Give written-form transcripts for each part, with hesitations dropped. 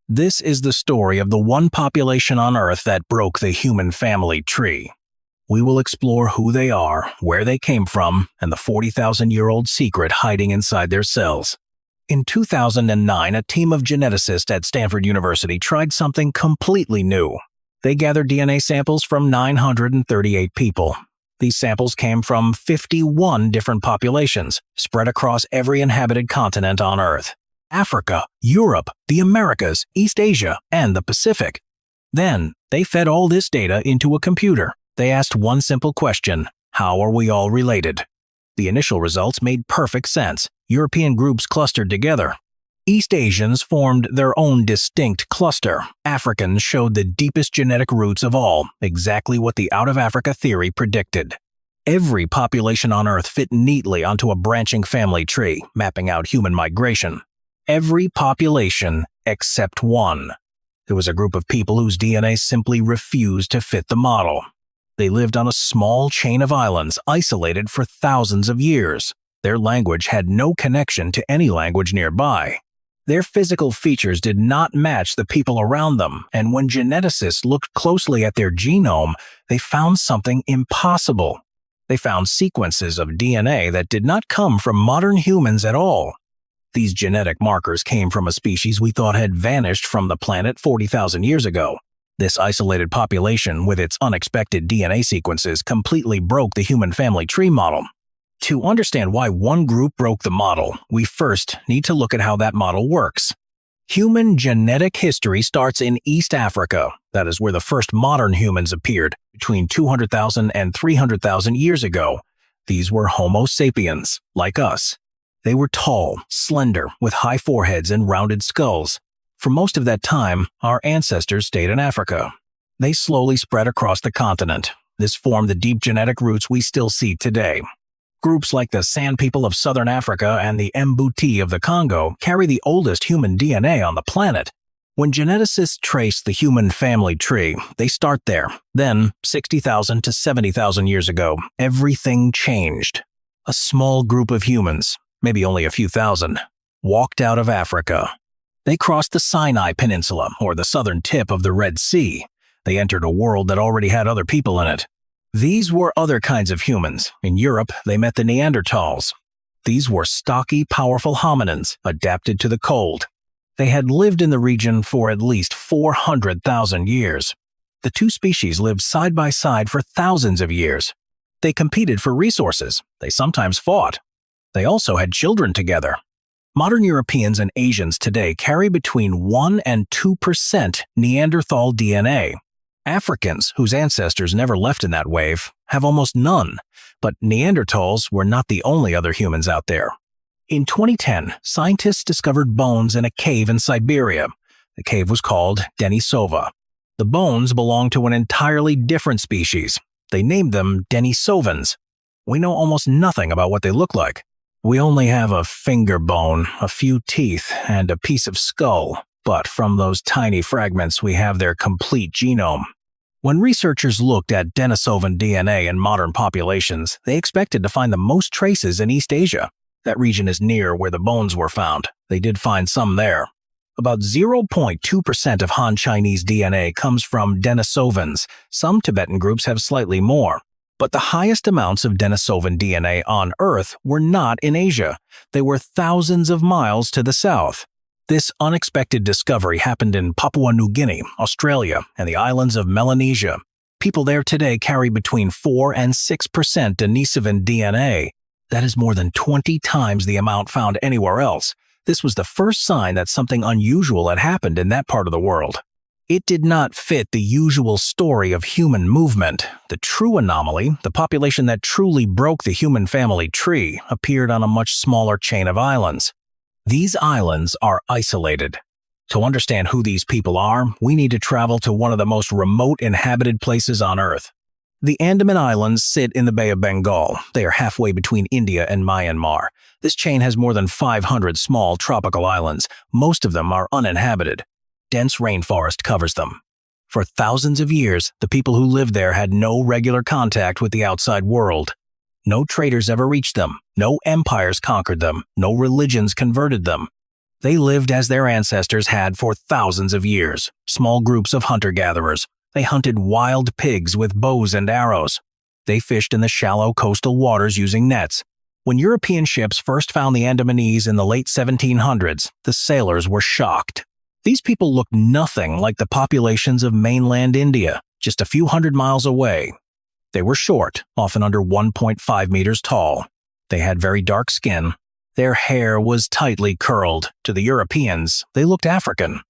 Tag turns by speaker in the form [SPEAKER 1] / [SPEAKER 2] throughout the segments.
[SPEAKER 1] This is the story of the one population on Earth that broke the human family tree. We will explore who they are, where they came from, and the 40,000-year-old secret hiding inside their cells. In 2009, a team of geneticists at Stanford University tried something completely new. They gathered DNA samples from 938 people. These samples came from 51 different populations, spread across every inhabited continent on Earth: Africa, Europe, the Americas, East Asia, and the Pacific. Then, they fed all this data into a computer. They asked one simple question: how are we all related? The initial results made perfect sense. European groups clustered together. East Asians formed their own distinct cluster. Africans showed the deepest genetic roots of all, exactly what the out-of-Africa theory predicted. Every population on Earth fit neatly onto a branching family tree, mapping out human migration. Every population except one. There was a group of people whose DNA simply refused to fit the model. They lived on a small chain of islands, isolated for thousands of years. Their language had no connection to any language nearby. Their physical features did not match the people around them, and when geneticists looked closely at their genome, they found something impossible. They found sequences of DNA that did not come from modern humans at all. These genetic markers came from a species we thought had vanished from the planet 40,000 years ago. This isolated population, with its unexpected DNA sequences, completely broke the human family tree model. To understand why one group broke the model, we first need to look at how that model works. Human genetic history starts in East Africa. That is where the first modern humans appeared, between 200,000 and 300,000 years ago. These were Homo sapiens, like us. They were tall, slender, with high foreheads and rounded skulls. For most of that time, our ancestors stayed in Africa. They slowly spread across the continent. This formed the deep genetic roots we still see today. Groups like the San people of southern Africa and the Mbuti of the Congo carry the oldest human DNA on the planet. When geneticists trace the human family tree, they start there. Then, 60,000 to 70,000 years ago, everything changed. A small group of humans, maybe only a few thousand, walked out of Africa. They crossed the Sinai Peninsula, or the southern tip of the Red Sea. They entered a world that already had other people in it. These were other kinds of humans. In Europe, they met the Neanderthals. These were stocky, powerful hominins, adapted to the cold. They had lived in the region for at least 400,000 years. The two species lived side by side for thousands of years. They competed for resources. They sometimes fought. They also had children together. Modern Europeans and Asians today carry between 1% and 2% Neanderthal DNA. Africans, whose ancestors never left in that wave, have almost none, but Neanderthals were not the only other humans out there. In 2010, scientists discovered bones in a cave in Siberia. The cave was called Denisova. The bones belonged to an entirely different species. They named them Denisovans. We know almost nothing about what they look like. We only have a finger bone, a few teeth, and a piece of skull, but from those tiny fragments we have their complete genome. When researchers looked at Denisovan DNA in modern populations, they expected to find the most traces in East Asia. That region is near where the bones were found. They did find some there. About 0.2% of Han Chinese DNA comes from Denisovans. Some Tibetan groups have slightly more. But the highest amounts of Denisovan DNA on Earth were not in Asia. They were thousands of miles to the south. This unexpected discovery happened in Papua New Guinea, Australia, and the islands of Melanesia. People there today carry between 4% and 6% Denisovan DNA. That is more than 20 times the amount found anywhere else. This was the first sign that something unusual had happened in that part of the world. It did not fit the usual story of human movement. The true anomaly, the population that truly broke the human family tree, appeared on a much smaller chain of islands. These islands are isolated. To understand who these people are, we need to travel to one of the most remote inhabited places on Earth. The Andaman Islands sit in the Bay of Bengal. They are halfway between India and Myanmar. This chain has more than 500 small tropical islands. Most of them are uninhabited. Dense rainforest covers them. For thousands of years, the people who lived there had no regular contact with the outside world. No traders ever reached them. No empires conquered them. No religions converted them. They lived as their ancestors had for thousands of years, small groups of hunter-gatherers. They hunted wild pigs with bows and arrows. They fished in the shallow coastal waters using nets. When European ships first found the Andamanese in the late 1700s, the sailors were shocked. These people looked nothing like the populations of mainland India, just a few hundred miles away. They were short, often under 1.5 meters tall. They had very dark skin. Their hair was tightly curled. To the Europeans, they looked African.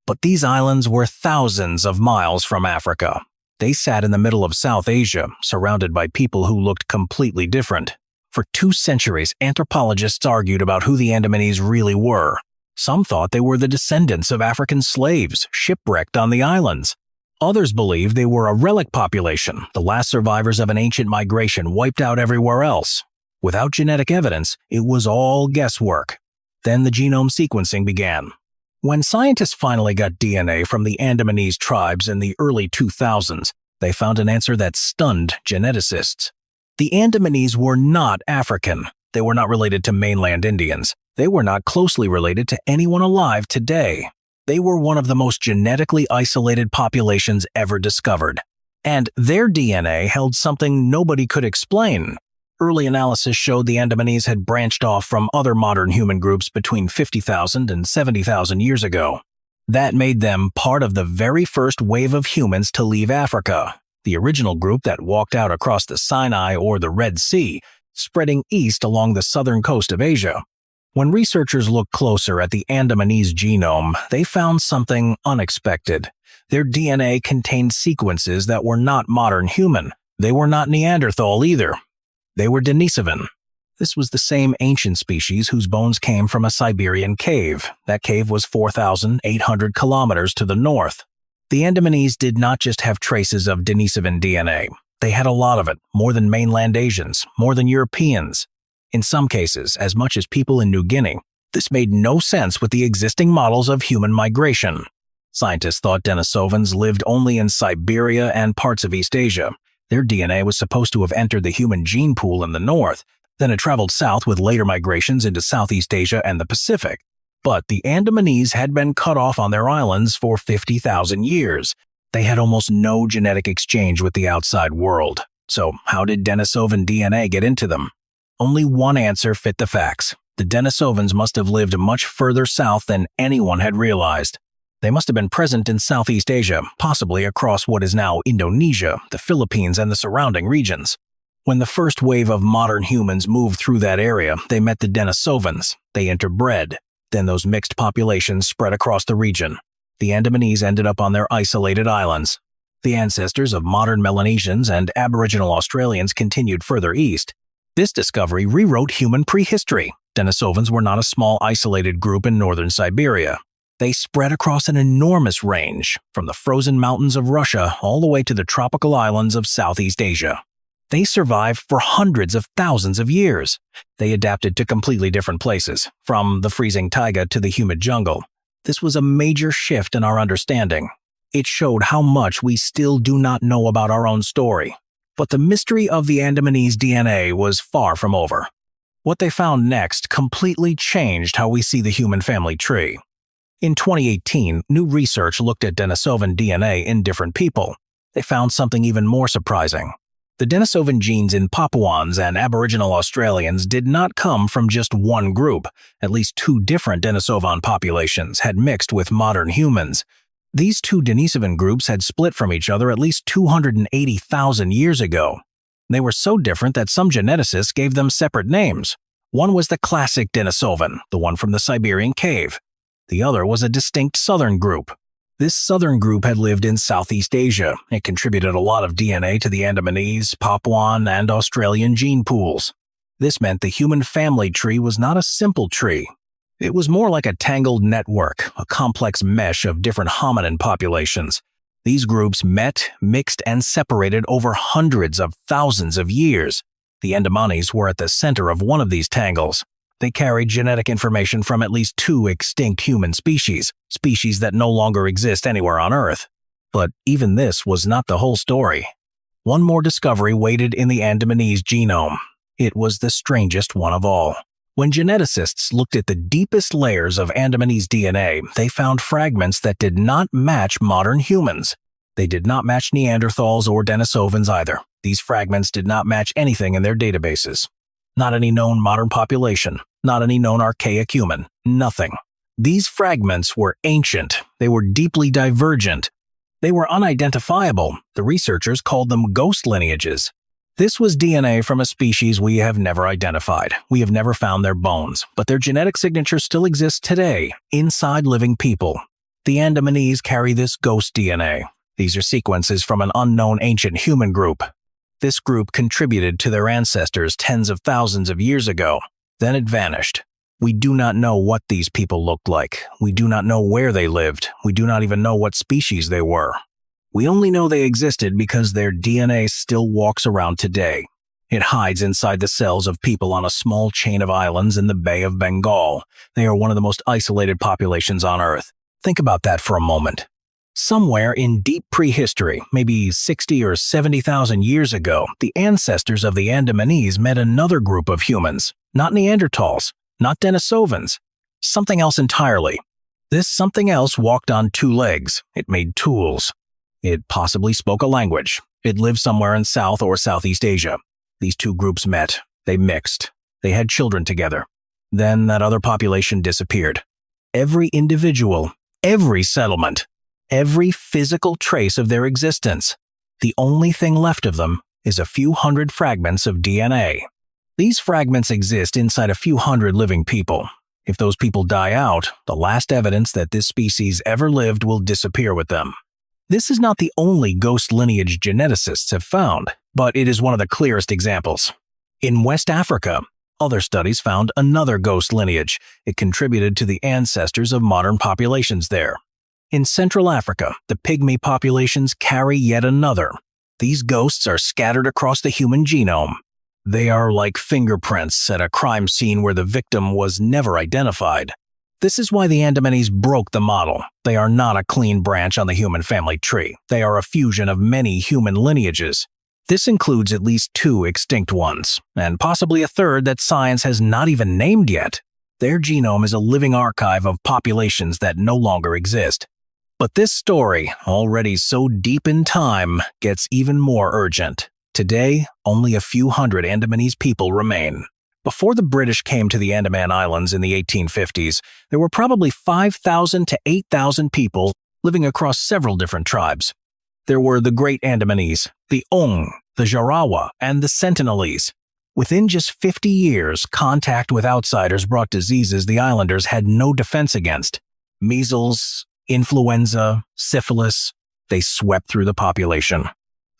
[SPEAKER 1] But these islands were thousands of miles from Africa. They sat in the middle of South Asia, surrounded by people who looked completely different. For 2 centuries, anthropologists argued about who the Andamanese really were. Some thought they were the descendants of African slaves, shipwrecked on the islands. Others believed they were a relic population, the last survivors of an ancient migration wiped out everywhere else. Without genetic evidence, it was all guesswork. Then the genome sequencing began. When scientists finally got DNA from the Andamanese tribes in the early 2000s, they found an answer that stunned geneticists. The Andamanese were not African. They were not related to mainland Indians. They were not closely related to anyone alive today. They were one of the most genetically isolated populations ever discovered. And their DNA held something nobody could explain. Early analysis showed the Andamanese had branched off from other modern human groups between 50,000 and 70,000 years ago. That made them part of the very first wave of humans to leave Africa, the original group that walked out across the Sinai or the Red Sea, spreading east along the southern coast of Asia. When researchers looked closer at the Andamanese genome, they found something unexpected. Their DNA contained sequences that were not modern human. They were not Neanderthal either. They were Denisovan. This was the same ancient species whose bones came from a Siberian cave. That cave was 4,800 kilometers to the north. The Andamanese did not just have traces of Denisovan DNA. They had a lot of it, more than mainland Asians, more than Europeans. In some cases, as much as people in New Guinea. This made no sense with the existing models of human migration. Scientists thought Denisovans lived only in Siberia and parts of East Asia. Their DNA was supposed to have entered the human gene pool in the north, then it traveled south with later migrations into Southeast Asia and the Pacific. But the Andamanese had been cut off on their islands for 50,000 years. They had almost no genetic exchange with the outside world. So how did Denisovan DNA get into them? Only one answer fit the facts. The Denisovans must have lived much further south than anyone had realized. They must have been present in Southeast Asia, possibly across what is now Indonesia, the Philippines, and the surrounding regions. When the first wave of modern humans moved through that area, they met the Denisovans. They interbred. Then those mixed populations spread across the region. The Andamanese ended up on their isolated islands. The ancestors of modern Melanesians and Aboriginal Australians continued further east. This discovery rewrote human prehistory. Denisovans were not a small isolated group in northern Siberia. They spread across an enormous range, from the frozen mountains of Russia all the way to the tropical islands of Southeast Asia. They survived for hundreds of thousands of years. They adapted to completely different places, from the freezing taiga to the humid jungle. This was a major shift in our understanding. It showed how much we still do not know about our own story. But the mystery of the Andamanese DNA was far from over. What they found next completely changed how we see the human family tree. In 2018, new research looked at Denisovan DNA in different people. They found something even more surprising. The Denisovan genes in Papuans and Aboriginal Australians did not come from just one group. At least 2 different Denisovan populations had mixed with modern humans. These 2 Denisovan groups had split from each other at least 280,000 years ago. They were so different that some geneticists gave them separate names. One was the classic Denisovan, the one from the Siberian cave. The other was a distinct southern group. This southern group had lived in Southeast Asia. It contributed a lot of DNA to the Andamanese, Papuan, and Australian gene pools. This meant the human family tree was not a simple tree. It was more like a tangled network, a complex mesh of different hominin populations. These groups met, mixed, and separated over hundreds of thousands of years. The Andamanese were at the center of one of these tangles. They carried genetic information from at least 2 extinct human species that no longer exist anywhere on Earth. But even this was not the whole story. One more discovery waited in the Andamanese genome. It was the strangest one of all. When geneticists looked at the deepest layers of Andamanese DNA, they found fragments that did not match modern humans. They did not match Neanderthals or Denisovans either. These fragments did not match anything in their databases. Not any known modern population, not any known archaic human, nothing. These fragments were ancient. They were deeply divergent. They were unidentifiable. The researchers called them ghost lineages. This was DNA from a species we have never identified. We have never found their bones, but their genetic signature still exists today, inside living people. The Andamanese carry this ghost DNA. These are sequences from an unknown ancient human group. This group contributed to their ancestors tens of thousands of years ago. Then it vanished. We do not know what these people looked like. We do not know where they lived. We do not even know what species they were. We only know they existed because their DNA still walks around today. It hides inside the cells of people on a small chain of islands in the Bay of Bengal. They are one of the most isolated populations on Earth. Think about that for a moment. Somewhere in deep prehistory, maybe 60 or 70,000 years ago, the ancestors of the Andamanese met another group of humans. Not Neanderthals, not Denisovans, something else entirely. This something else walked on two legs. It made tools. It possibly spoke a language. It lived somewhere in South or Southeast Asia. These two groups met. They mixed. They had children together. Then that other population disappeared. Every individual, every settlement, every physical trace of their existence. The only thing left of them is a few hundred fragments of DNA. These fragments exist inside a few hundred living people. If those people die out, the last evidence that this species ever lived will disappear with them. This is not the only ghost lineage geneticists have found, but it is one of the clearest examples. In West Africa, other studies found another ghost lineage. It contributed to the ancestors of modern populations there. In Central Africa, the pygmy populations carry yet another. These ghosts are scattered across the human genome. They are like fingerprints at a crime scene where the victim was never identified. This is why the Andamanese broke the model. They are not a clean branch on the human family tree. They are a fusion of many human lineages. This includes at least two extinct ones, and possibly a third that science has not even named yet. Their genome is a living archive of populations that no longer exist. But this story, already so deep in time, gets even more urgent. Today, only a few hundred Andamanese people remain. Before the British came to the Andaman Islands in the 1850s, there were probably 5,000 to 8,000 people living across several different tribes. There were the Great Andamanese, the Ong, the Jarawa, and the Sentinelese. Within just 50 years, contact with outsiders brought diseases the islanders had no defense against. Measles, influenza, syphilis, they swept through the population.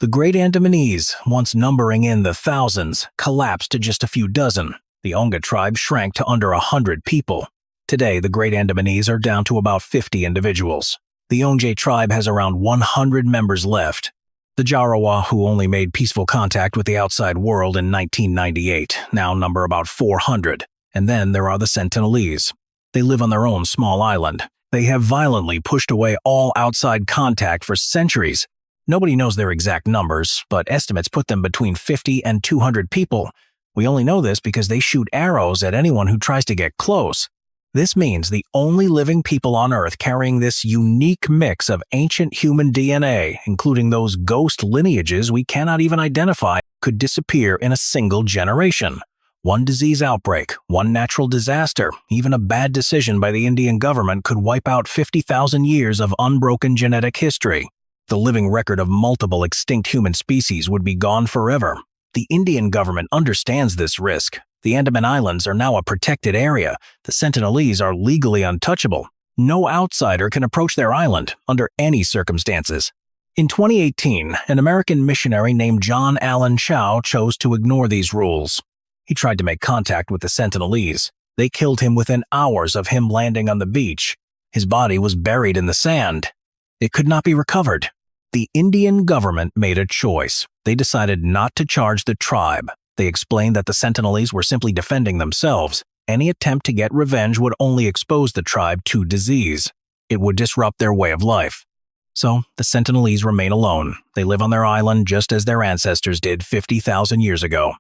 [SPEAKER 1] The Great Andamanese, once numbering in the thousands, collapsed to just a few dozen. The Onga tribe shrank to under 100 people. Today, the Great Andamanese are down to about 50 individuals. The Onge tribe has around 100 members left. The Jarawa, who only made peaceful contact with the outside world in 1998, now number about 400. And then there are the Sentinelese. They live on their own small island. They have violently pushed away all outside contact for centuries. Nobody knows their exact numbers, but estimates put them between 50 and 200 people. We only know this because they shoot arrows at anyone who tries to get close. This means the only living people on Earth carrying this unique mix of ancient human DNA, including those ghost lineages we cannot even identify, could disappear in a single generation. One disease outbreak, one natural disaster, even a bad decision by the Indian government could wipe out 50,000 years of unbroken genetic history. The living record of multiple extinct human species would be gone forever. The Indian government understands this risk. The Andaman Islands are now a protected area. The Sentinelese are legally untouchable. No outsider can approach their island under any circumstances. In 2018, an American missionary named John Allen Chow chose to ignore these rules. He tried to make contact with the Sentinelese. They killed him within hours of him landing on the beach. His body was buried in the sand. It could not be recovered. The Indian government made a choice. They decided not to charge the tribe. They explained that the Sentinelese were simply defending themselves. Any attempt to get revenge would only expose the tribe to disease. It would disrupt their way of life. So, the Sentinelese remain alone. They live on their island just as their ancestors did 50,000 years ago.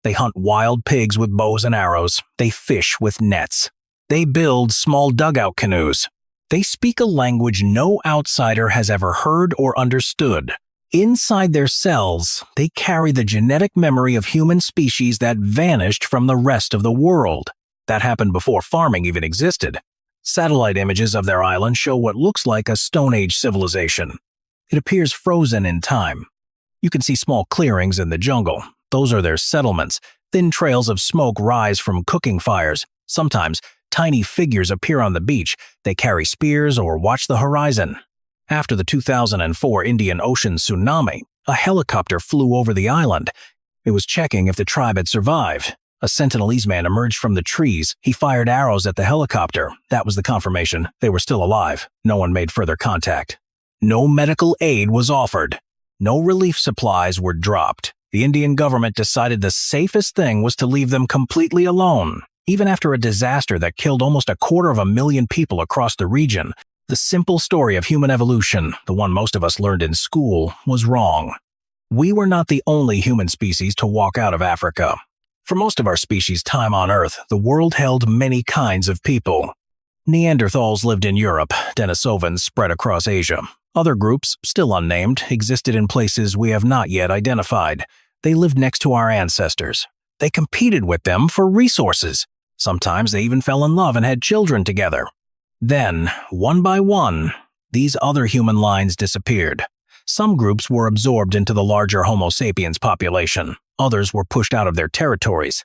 [SPEAKER 1] They hunt wild pigs with bows and arrows. They fish with nets. They build small dugout canoes. They speak a language no outsider has ever heard or understood. Inside their cells, they carry the genetic memory of human species that vanished from the rest of the world. That happened before farming even existed. Satellite images of their island show what looks like a Stone Age civilization. It appears frozen in time. You can see small clearings in the jungle. Those are their settlements. Thin trails of smoke rise from cooking fires. Sometimes, tiny figures appear on the beach. They carry spears or watch the horizon. After the 2004 Indian Ocean tsunami, a helicopter flew over the island. It was checking if the tribe had survived. A Sentinelese man emerged from the trees. He fired arrows at the helicopter. That was the confirmation. They were still alive. No one made further contact. No medical aid was offered. No relief supplies were dropped. The Indian government decided the safest thing was to leave them completely alone. Even after a disaster that killed almost 250,000 people across the region, the simple story of human evolution, the one most of us learned in school, was wrong. We were not the only human species to walk out of Africa. For most of our species' time on Earth, the world held many kinds of people. Neanderthals lived in Europe, Denisovans spread across Asia. Other groups, still unnamed, existed in places we have not yet identified. They lived next to our ancestors. They competed with them for resources. Sometimes they even fell in love and had children together. Then, one by one, these other human lines disappeared. Some groups were absorbed into the larger Homo sapiens population. Others were pushed out of their territories.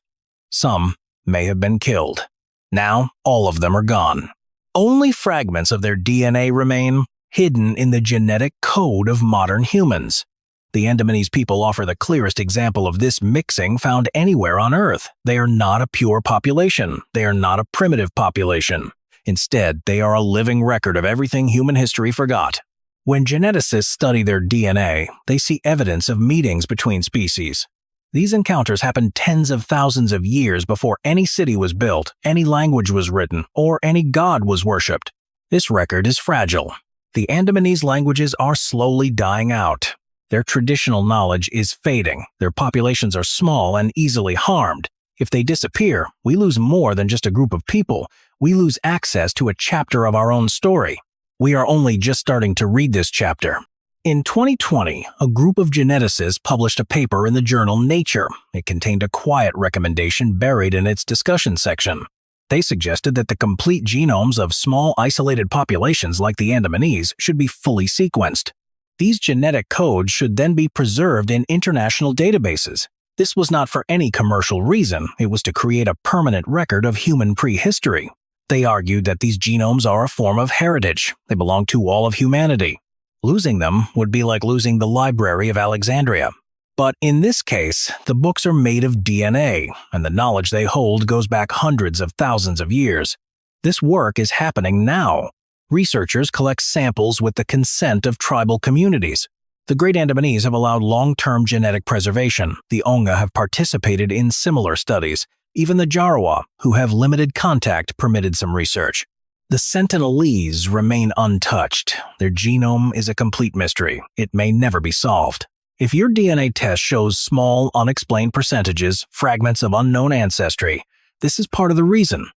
[SPEAKER 1] Some may have been killed. Now, all of them are gone. Only fragments of their DNA remain, hidden in the genetic code of modern humans. The Andamanese people offer the clearest example of this mixing found anywhere on Earth. They are not a pure population. They are not a primitive population. Instead, they are a living record of everything human history forgot. When geneticists study their DNA, they see evidence of meetings between species. These encounters happened tens of thousands of years before any city was built, any language was written, or any god was worshipped. This record is fragile. The Andamanese languages are slowly dying out. Their traditional knowledge is fading. Their populations are small and easily harmed. If they disappear, we lose more than just a group of people. We lose access to a chapter of our own story. We are only just starting to read this chapter. In 2020, a group of geneticists published a paper in the journal Nature. It contained a quiet recommendation buried in its discussion section. They suggested that the complete genomes of small isolated populations like the Andamanese should be fully sequenced. These genetic codes should then be preserved in international databases. This was not for any commercial reason. It was to create a permanent record of human prehistory. They argued that these genomes are a form of heritage. They belong to all of humanity. Losing them would be like losing the Library of Alexandria. But in this case, the books are made of DNA, and the knowledge they hold goes back hundreds of thousands of years. This work is happening now. Researchers collect samples with the consent of tribal communities. The Great Andamanese have allowed long-term genetic preservation. The Onga have participated in similar studies. Even the Jarawa, who have limited contact, permitted some research. The Sentinelese remain untouched. Their genome is a complete mystery. It may never be solved. If your DNA test shows small, unexplained percentages, fragments of unknown ancestry, this is part of the reason.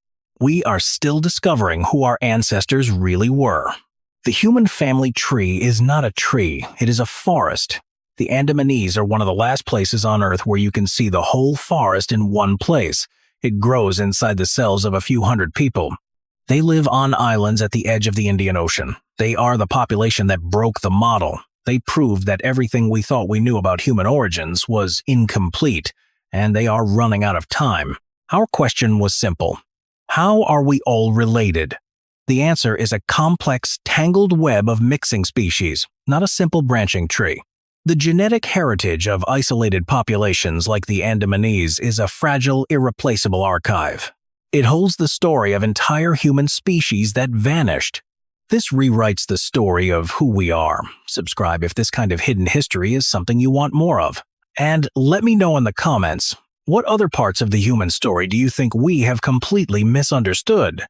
[SPEAKER 1] We are still discovering who our ancestors really were. The human family tree is not a tree, it is a forest. The Andamanese are one of the last places on Earth where you can see the whole forest in one place. It grows inside the cells of a few hundred people. They live on islands at the edge of the Indian Ocean. They are the population that broke the model. They proved that everything we thought we knew about human origins was incomplete, and they are running out of time. Our question was simple. How are we all related? The answer is a complex, tangled web of mixing species, not a simple branching tree. The genetic heritage of isolated populations like the Andamanese is a fragile, irreplaceable archive. It holds the story of entire human species that vanished. This rewrites the story of who we are. Subscribe if this kind of hidden history is something you want more of. And let me know in the comments, what other parts of the human story do you think we have completely misunderstood?